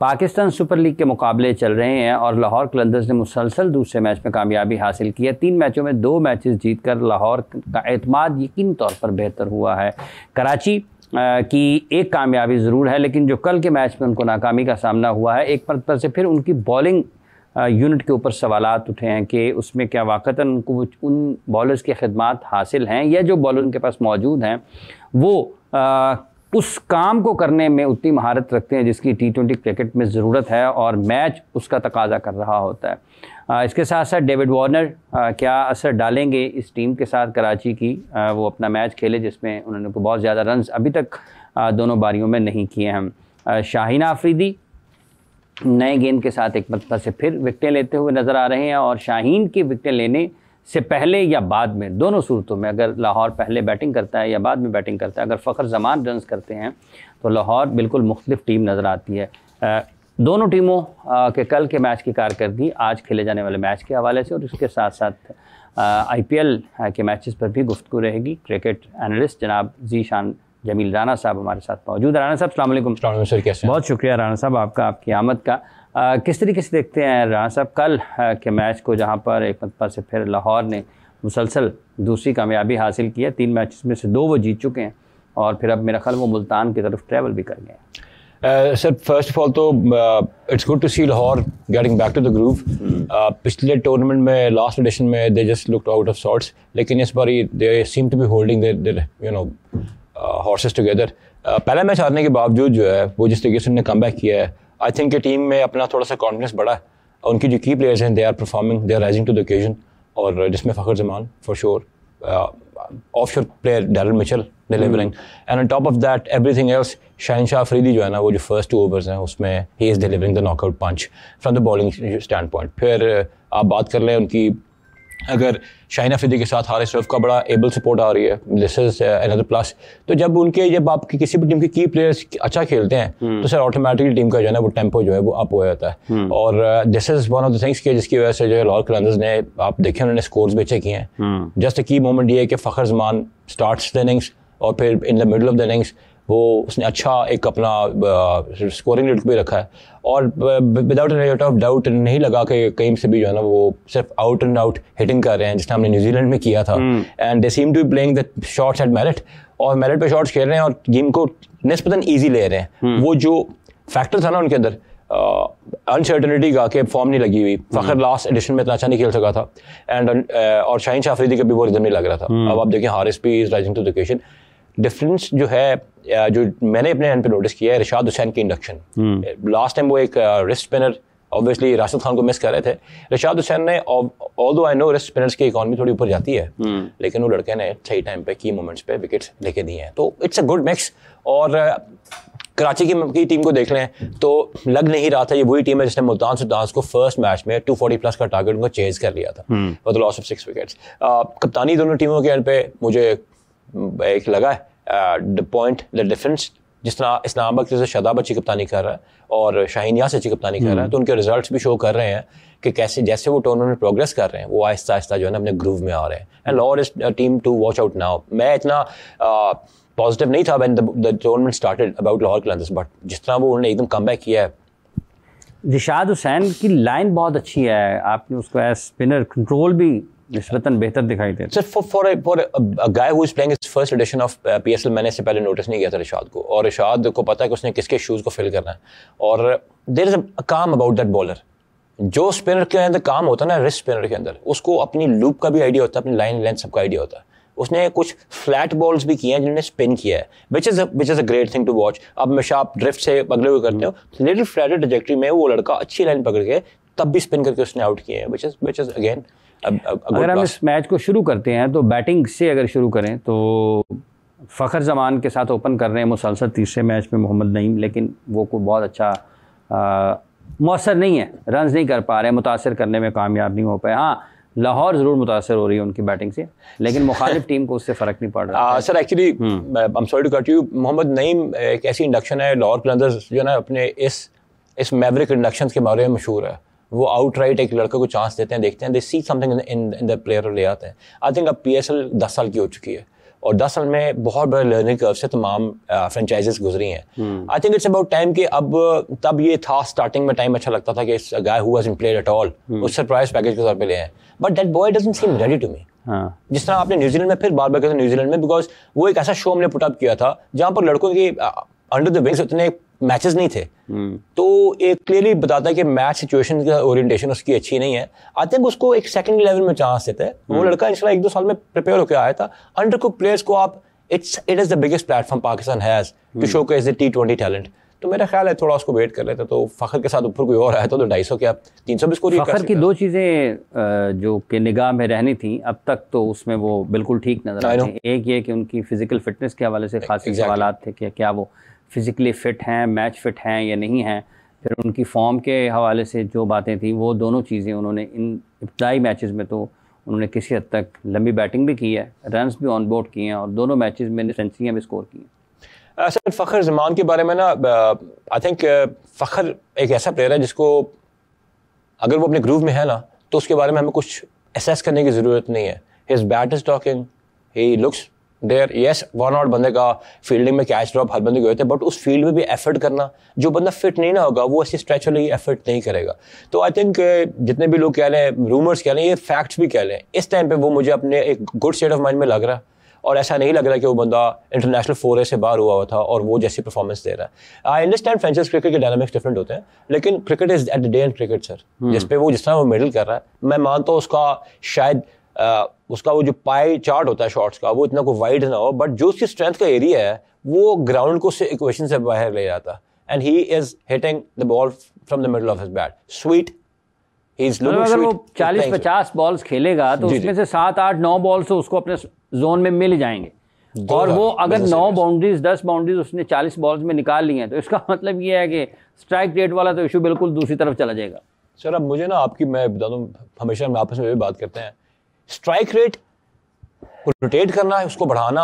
Pakistan super league के मुकाबले चल रहे हैं और लाहौर कलंदर्स ने मुसलसल दूसरे मैच में कामयाबी हासिल की है। 3 मैचों में 2 मैचेस जीतकर लाहौर का एतमाद यकीनी तौर पर बेहतर हुआ है। कराची की एक कामयाबी ज़रूर है, लेकिन जो कल के मैच में उनको नाकामी का सामना हुआ है, एक मरतबा से फिर उनकी बॉलिंग यूनिट के ऊपर सवालात उठे हैं कि उसमें क्या वाक़तन उनको उन बॉलर्स की खिदमात हासिल हैं या जो बॉलर उनके पास मौजूद हैं वो उस काम को करने में उतनी महारत रखते हैं जिसकी T20 क्रिकेट में ज़रूरत है और मैच उसका तकाजा कर रहा होता है। इसके साथ साथ डेविड वार्नर क्या असर डालेंगे इस टीम के साथ कराची की, वो अपना मैच खेले जिसमें उन्होंने बहुत ज़्यादा रन्स अभी तक दोनों बारियों में नहीं किए हैं। शाहीन आफरीदी नए गेंद के साथ एक मरतबा से फिर विकटें लेते हुए नज़र आ रहे हैं और शाहीन की विकटें लेने से पहले या बाद में, दोनों सूरतों में, अगर लाहौर पहले बैटिंग करता है या बाद में बैटिंग करता है, अगर फ़खर जमान रन्स करते हैं तो लाहौर बिल्कुल मुख्तलिफ टीम नज़र आती है। दोनों टीमों के कल के मैच की कारकर्दगी आज खेले जाने वाले मैच के हवाले से और उसके साथ साथ IPL के मैचेस पर भी गुफ्तगू रहेगी। क्रिकेट एनालिस्ट जनाब ज़ीशान जमील राना साहब हमारे साथ मौजूद है। राना साहब अस्सलाम वालेकुम। सर कैसे? बहुत शुक्रिया राना साहब आपका, आपकी आमद का। किस तरीके से देखते हैं राना साहब कल के मैच को, जहां पर एक मरतबा से फिर लाहौर ने मुसलसल दूसरी कामयाबी हासिल की है? 3 मैचेस में से 2 वो जीत चुके हैं और फिर अब मेरा ख्याल वो मुल्तान की तरफ ट्रैवल भी कर गए। सर फर्स्ट ऑफ ऑल तो it's good to see Lahore getting back to the groove. पिछले टूर्नामेंट में लास्ट एडिशन में they just looked out of sorts, लेकिन इस बार they seem to be holding their horses together. पहला मैच हारने के बावजूद जो है वो जिस तरीके से उन्होंने कम बैक किया है, आई थिंक कि टीम में अपना थोड़ा सा कॉन्फिडेंस बढ़ा है। उनकी जो की प्लेयर्स हैं they are performing, they are rising to the occasion, और जिसमें Fakhar Zaman for sure, offshore player Daryl Mitchell delivering, and on top of that everything else Shaheen Shah Afridi जो है ना, वो जो फर्स्ट 2 ओवर्स हैं उसमें ही is delivering the knockout punch from the bowling standpoint. फिर आप बात कर लें उनकी, अगर शाहीन अफरीदी के साथ हारिस रऊफ का बड़ा एबल सपोर्ट आ रही है, दिस इज अनदर प्लस। तो जब आपकी किसी भी टीम के की प्लेयर्स अच्छा खेलते हैं तो सर ऑटोमेटिकली टीम का जो है ना वो टेम्पो जो है वो अप हो जाता है। और this is one of the things कि जिसकी वजह से जो है लाहौर कलंदर्स ने, आप देखें उन्होंने स्कोर्स भी अच्छे किए हैं। जस्ट की मोमेंट ये है कि Fakhar Zaman starts the innings और फिर in the middle of the innings वो उसने अच्छा एक अपना स्कोरिंग रेट भी रखा है और विदाउट एनी ऑफ डाउट नहीं लगा कि कहीं से भी जो है ना वो सिर्फ आउट एंड आउट हिटिंग कर रहे हैं, जिसने हमने न्यूजीलैंड में किया था। And they seem to be playing the shots at merit, और मेरिट पे शॉट्स खेल रहे हैं और गेम को निस्बतन ईजी ले रहे हैं। वो जो फैक्टर था ना उनके अंदर अनसर्टनिटी का, कि फॉर्म नहीं लगी हुई, फ़खर लास्ट एडिशन में इतना अच्छा नहीं खेल सका था, एंड और शाहीन शाह अफरीदी का भी वो रिदम नहीं लग रहा था। अब आप देखें हारिस भी is rising to the occasion. Difference जो है, जो मैंने अपने एंड पे नोटिस किया है, रिशाद हुसैन की इंडक्शन। लास्ट टाइम वो एक wrist spinner obviously Rashid Khan को मिस कर रहे थे। रिशाद हुसैन ने, although I know wrist spinners की इकॉनमी थोड़ी ऊपर जाती है, लेकिन वो लड़के ने सही टाइम पे की मोमेंट्स पे विकेट्स लेके दिए हैं, तो इट्स अ गुड मिक्स। और कराची की टीम को देख लें तो लग नहीं रहा था ये वही टीम है जिसने मुल्तान सुल्तान्स को फर्स्ट मैच में 240 प्लस का टारगेट उनको चेज कर लिया था for the loss of 6 wickets. कप्तानी दोनों टीमों के एंड पे मुझे एक लगा है द पॉइंट, द डिफरेंस, जिस तरह इस्लामाबाद से शादाब अच्छी कप्तानी कर रहा है और शाहीन यास अच्छी कप्तानी कर रहा है, तो उनके रिजल्ट्स भी शो कर रहे हैं कि कैसे जैसे वो टूर्नामेंट में प्रोग्रेस कर रहे हैं वो आहिस्ता आहिस्ता जो है ना अपने ग्रूव में आ रहे हैं। And Lahore is a team to watch out now. मैं इतना पॉजिटिव नहीं था when the tournament started about Lahore Qalandars, but जिस तरह वो उन्होंने एकदम कमबैक किया है। रिशाद हुसैन की लाइन बहुत अच्छी है, आपने उसको एज स्पिनर कंट्रोल भी निस्बतन बेहतर दिखाई देता है। Sir for a guy who is playing his first edition of PSL, मैंने इससे पहले नोटिस नहीं किया था रिशाद को, और रिशाद को पता है कि उसने किसके शूज़ को फिल करना है, और देयर इज अ काम अबाउट दैट बॉलर। जो स्पिनर के अंदर काम होता है ना, रिस्ट स्पिनर के अंदर, उसको अपनी लूप का भी आइडिया होता है, अपनी लाइन लेंथ सबका आइडिया होता है। उसने कुछ फ्लैट बॉल्स भी किए हैं जिन्होंने स्पिन किया है, which is a great thing to watch. अब हमेशा आप ड्रिफ्ट से अगले हुए करते हो, लिटिल फ्लैटेड ट्रैजेक्टरी में वो लड़का अच्छी लाइन पकड़ के तब भी स्पिन करके उसने आउट किए हैं, विच इज़ अगेन। अगर हम इस मैच को शुरू करते हैं तो बैटिंग से अगर शुरू करें तो फ़खर जमान के साथ ओपन कर रहे हैं मुसलसल तीसरे मैच में मोहम्मद नईम, लेकिन वो कोई बहुत अच्छा मौसर नहीं है, रन्स नहीं कर पा रहे, मुतासर करने में कामयाब नहीं हो पाए। हाँ, लाहौर ज़रूर मुतासर हो रही है उनकी बैटिंग से, लेकिन मुखालिफ टीम को उससे फ़र्क नहीं पड़ रहा। Sir actually I am sorry to cut you, Mohammad Naeem एक ऐसी इंडक्शन है, लाहौर कलंदर्स जो है ना अपने इस मैवरिक इंडक्शंस के बारे में मशहूर है। वो आउटराइट एक लड़के को चांस देते हैं, देखते हैं, they see something in the player और ले आते हैं। आई थिंक अब PSL 10 साल की हो चुकी है और 10 साल में बहुत बड़े लर्निंग कर्व से तमाम फ्रेंचाइजेस गुजरी हैं। आई थिंक इट्स अबाउट टाइम कि अब तब ये था स्टार्टिंग में टाइम अच्छा लगता था कि guy who hasn't played at all उस सरप्राइज पैकेज के तौर पे ले आए, but that boy doesn't seem ready to me. जिस तरह आपने न्यूजीलैंड में फिर बार बार कहते न्यूजीलैंड में, बिकॉज वो एक ऐसा शो हमने पुट अप किया था जहाँ पर लड़कों की अंडर द विंग्स उतने मैचेस नहीं थे, तो एक क्लियरली बताता है कि मैच सिचुएशन का ओरिएंटेशन उसकी अच्छी नहीं है। आई थिंक उसको एक सेकंड लेवल में चांस देता है। वो लड़का इंशाल्लाह 1-2 साल में प्रिपेयर होकर आया था। अंडर कुक प्लेयर्स को आप it is the biggest platform Pakistan has to showcase the T20 talent. तो मेरा ख्याल है थोड़ा उसको वेट कर लेते, तो फखर के साथ ऊपर कोई और आया तो 250 क्या 300 भी स्कोर। फखर की दो चीज़ें जो कि निगाह में रहनी थी अब तक तो उसमें वो बिल्कुल ठीक नजर आती हैं। एक ये कि उनकी फिजिकल फिटनेस के हवाले से खासी सवालात थे कि क्या वो फिज़िकली फ़िट हैं, मैच फ़िट हैं या नहीं हैं। फिर उनकी फॉर्म के हवाले से जो बातें थी वो दोनों चीज़ें उन्होंने इन इब्तदाई मैचेस में तो उन्होंने किसी हद तक लंबी बैटिंग भी की है, रन्स भी ऑन बोर्ड किए हैं और दोनों मैचेस में सेंचुरियाँ भी स्कोर की हैं। सर फ़खर ज़मान के बारे में ना आई थिंक फ़खर एक ऐसा प्लेयर है जिसको अगर वो अपने ग्रूव में है ना तो उसके बारे में हमें कुछ असेस करने की ज़रूरत नहीं है। His bat is talking, he looks there. Yes, one out बंदे का फील्डिंग में कैच ड्रॉप हर बंदे को होते हैं, बट उस फील्ड में भी एफर्ट करना, जो बंदा फिट नहीं ना होगा वो ऐसी स्ट्रेच वाली एफर्ट नहीं करेगा। तो आई थिंक जितने भी लोग कह रहे हैं, रूमर्स कह रहे हैं, ये फैक्ट्स भी कह रहे हैं, इस टाइम पे वो मुझे अपने एक गुड स्टेट ऑफ माइंड में लग रहा है और ऐसा नहीं लग रहा कि वो बंदा इंटरनेशनल फोरे से बाहर हुआ था और वो जैसी परफॉर्मेंस दे रहा है। आई अंडरस्टैंड फ्रेंचाइज क्रिकेट के डायनामिक्स डिफरेंट होते हैं, लेकिन cricket is at the day and cricket sir, जिस पे वो जिस तरह वो मिडल कर रहा है, मैं मानता हूँ उसका शायद उसका वो जो पाई चार्ट होता है शॉट्स का वो इतना कोई वाइड ना हो, बट जो उसकी स्ट्रेंथ का एरिया है वो ग्राउंड को से इक्वेशन से बाहर ले जाता है। And he is hitting the ball from the middle of his bat sweet. अगर वो 40-50 बॉल्स खेलेगा तो उसमें से 7-8-9 बॉल्स तो उसको अपने जोन में मिल जाएंगे, और वो अगर 9 बाउंड्रीज 10 बाउंड्रीज उसने 40 बॉल्स में निकाल ली हैं तो इसका मतलब ये है कि स्ट्राइक रेट वाला तो इशू बिल्कुल दूसरी तरफ चला जाएगा। सर अब मुझे ना आपकी मैं बता दूं, हमेशा हम आपस में भी बात करते हैं, स्ट्राइक रेट को रोटेट करना है, उसको बढ़ाना।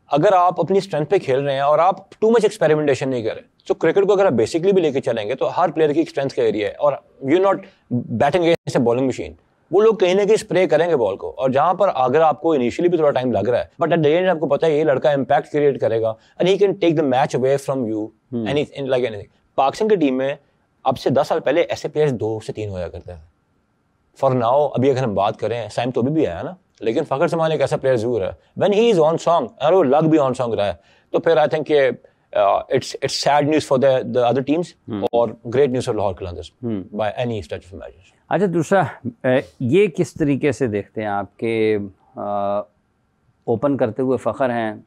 अगर आप अपनी स्ट्रेंथ पे खेल रहे हैं और आप टू मच एक्सपेरिमेंटेशन नहीं करें, तो क्रिकेट को अगर आप बेसिकली भी लेके चलेंगे तो हर प्लेयर की स्ट्रेंथ का एरिया है, और you not batting against a bowling machine. वो लोग कहीं ना कहीं स्प्रे करेंगे बॉल को, और जहां पर अगर आपको इनिशियली भी थोड़ा टाइम लग रहा है, बट एट द एंड आपको पता है ये लड़का इम्पैक्ट क्रिएट करेगा and he can take the match away from you anything like anything. Pakistan की टीम में अब से 10 साल पहले ऐसे प्लेयर्स 2 से 3 होया करते हैं। फॉर नाउ अभी अगर हम बात करें, साइम तो भी आया ना, लेकिन फ़खर ज़मान एक ऐसा प्लेयर जरूर है when he is on song, और वो लग भी ऑन सॉन्ग रहा है, तो फिर I think it's sad news for the other teams और great news for Lahore Qalandars by any stretch of imagination. अच्छा, दूसरा ये किस तरीके से देखते हैं आपके ओपन करते हुए फ़खर हैं,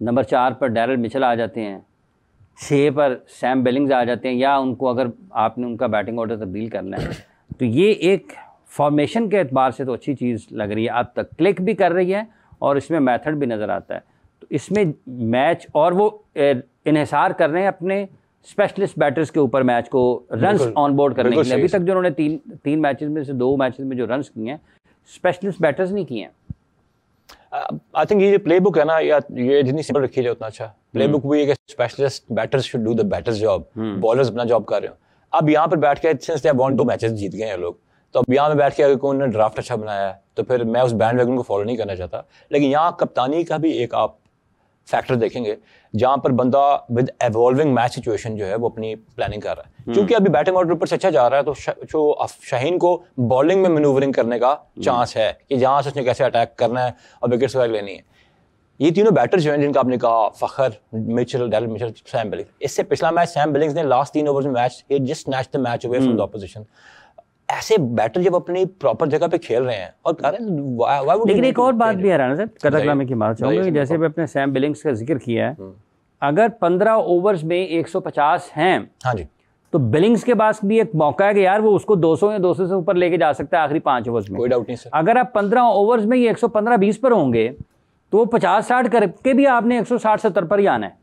नंबर 4 पर डैरल मिचेल आ जाते हैं, 6 पर सैम बिलिंग्स आ जाते हैं, या उनको अगर आपने उनका बैटिंग ऑर्डर तब्दील करना है तो ये एक फॉर्मेशन के एतबार से तो अच्छी चीज़ लग रही है, अब तक क्लिक भी कर रही है और इसमें मेथड भी नज़र आता है। तो इसमें मैच और वो इन्हिसार कर रहे हैं अपने स्पेशलिस्ट बैटर्स के ऊपर मैच को रन्स ऑन बोर्ड करने के लिए। अभी तक जो उन्होंने तीन मैचेस में से 2 मैचेस में जो रन्स किए हैं स्पेशलिस्ट बैटर्स नहीं किए हैं। आई थिंक ये प्ले बुक है ना, या ये जितनी सिंपल रखी जाए उतना अच्छा। प्ले बुक भी है कि specialist batters should do the batters job, bowlers अपना जॉब कर रहे हो। अब यहाँ पर बैठ के सिंस दे वांट 2 मैचेस जीत गए हैं लोग, तो अब यहाँ में बैठ के अगर कोई ने ड्राफ्ट अच्छा बनाया है तो फिर मैं उस बैंड वैगन को फॉलो नहीं करना चाहता। लेकिन यहाँ कप्तानी का भी एक आप फैक्टर देखेंगे जहाँ पर बंदा विद एवॉल्विंग मैच सिचुएशन जो है वो अपनी प्लानिंग कर रहा है। क्योंकि अभी बैटिंग ऑर्डर पर से अच्छा जा रहा है, तो जो शाहीन को बॉलिंग में मैनूवरिंग करने का चांस है कि जहाँ से उसने कैसे अटैक करना है और विकेट्स वगैरह लेनी है। ये तीनों बैटर्स जो हैं जिनका आपने कहा, Fakhar, Mitchell, Daryl Mitchell, Sam Billings, इससे पिछला मैच सैम बिलिंग्स ने लास्ट 3 ओवर्स में match he just snatched the match away from the opposition. ऐसे बैटर जब अपनी प्रॉपर जगह पे खेल रहे हैं और लेकिन एक और बात भी है राना साहब, कतरनामे की बात चाहूँगा, जैसे भी अपने सैम बिलिंग्स का जिक्र किया है, अगर 15 ओवर्स में 150 हैं, हाँ जी, तो बिलिंग्स के पास भी एक मौका है कि यार वो उसको 200 या 200 से ऊपर लेके जा सकता है आखिरी 5 ओवर्स में। कोई डाउट नहीं सर। अगर आप 15 ओवर्स में ये 115-20 पर होंगे तो 50-60 करके भी आपने 160-70 पर ही आना है।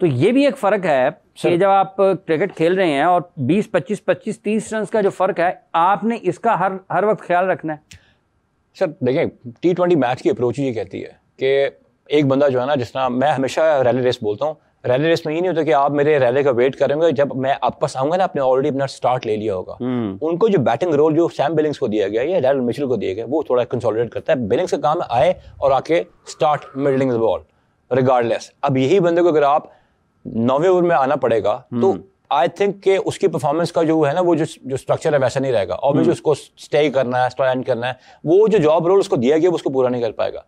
तो ये भी एक फ़र्क है कि जब आप क्रिकेट खेल रहे हैं और 20-25, 25-30 रन का जो फ़र्क है, आपने इसका हर वक्त ख्याल रखना है। सर देखें, T20 मैच की अप्रोच ये कहती है कि एक बंदा जो है ना, जिस तरह मैं हमेशा रैली रेस बोलता हूँ, रैली रेस में ये नहीं होता कि आप मेरे रैली का वेट करेंगे, जब मैं आपके पास आऊंगा ना आपने ऑलरेडी अपना स्टार्ट ले लिया होगा। उनको जो बैटिंग रोल जो सैम बिलिंग्स को दिया गया या डैरिल मिचेल को दिया गया वो थोड़ा कंसोलिडेट करता है। बिलिंग्स का काम है आए और आके start middling the ball regardless. अब यही बंदे को अगर आप 9वें ओवर में आना पड़ेगा तो आई थिंक कि उसकी परफॉर्मेंस का जो है ना वो जो स्ट्रक्चर है वैसा नहीं रहेगा। ऑब्वियसली उसको स्टे करना है, स्टैंड करना है, वो जो जॉब रोल उसको दिया गया वो उसको पूरा नहीं कर पाएगा।